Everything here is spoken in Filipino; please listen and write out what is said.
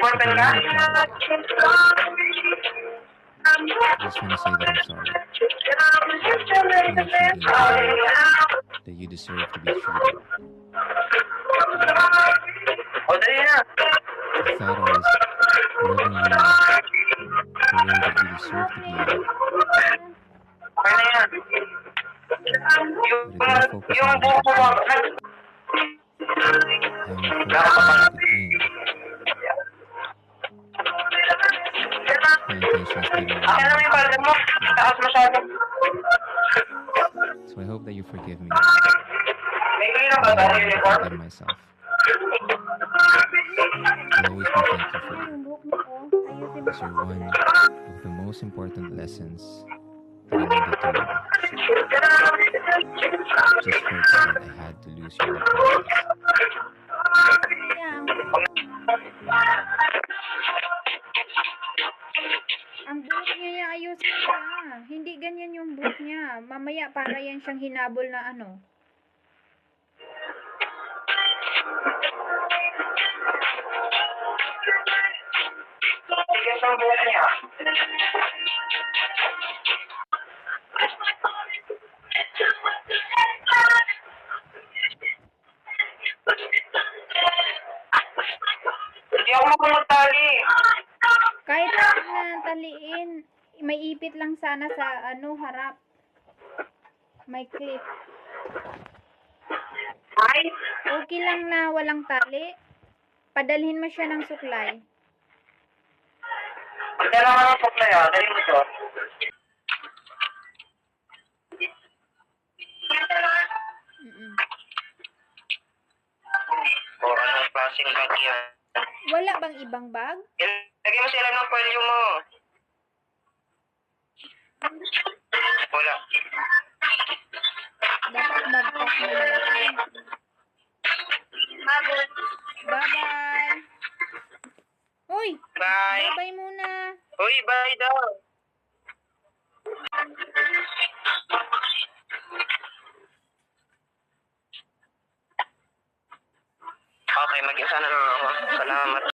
If I made a problem, I just want to say that I'm sorry. For not treating you the way that you deserve to be treated. I thought I was loving you the way that you deserve to be loved. But I didn't focus on what I could give. I only focused on what I could gain. My intentions didn't really so I hope that you forgive me. And allow me to forgive myself. I'll always be thankful for you. Because you're one of the most important lessons that I needed to learn. Just hurts that I had to lose you in the process. Ang buhok niya, ayusin niya. Hindi ganyan yung buhok niya. Mamaya para yan siyang hinabol na ano. Tigas ang buhok niya. Hindi ako magtali. Kahit na taliin, may ipit lang sana sa ano harap. May clip. Ay, Okay lang na walang tali. Padalhin mo siya ng suklay. magdala ka ng suklay ah. Dali mo ito. O, anong klaseng bag yan? Wala bang ibang bag? Lagyan mo sila ng kwelyo mo. Wala. Dapat bagpak mo malaki. Bye-bye. Uy! Bye. Bye-bye muna. Uy, bye daw. Okay, mag-isa na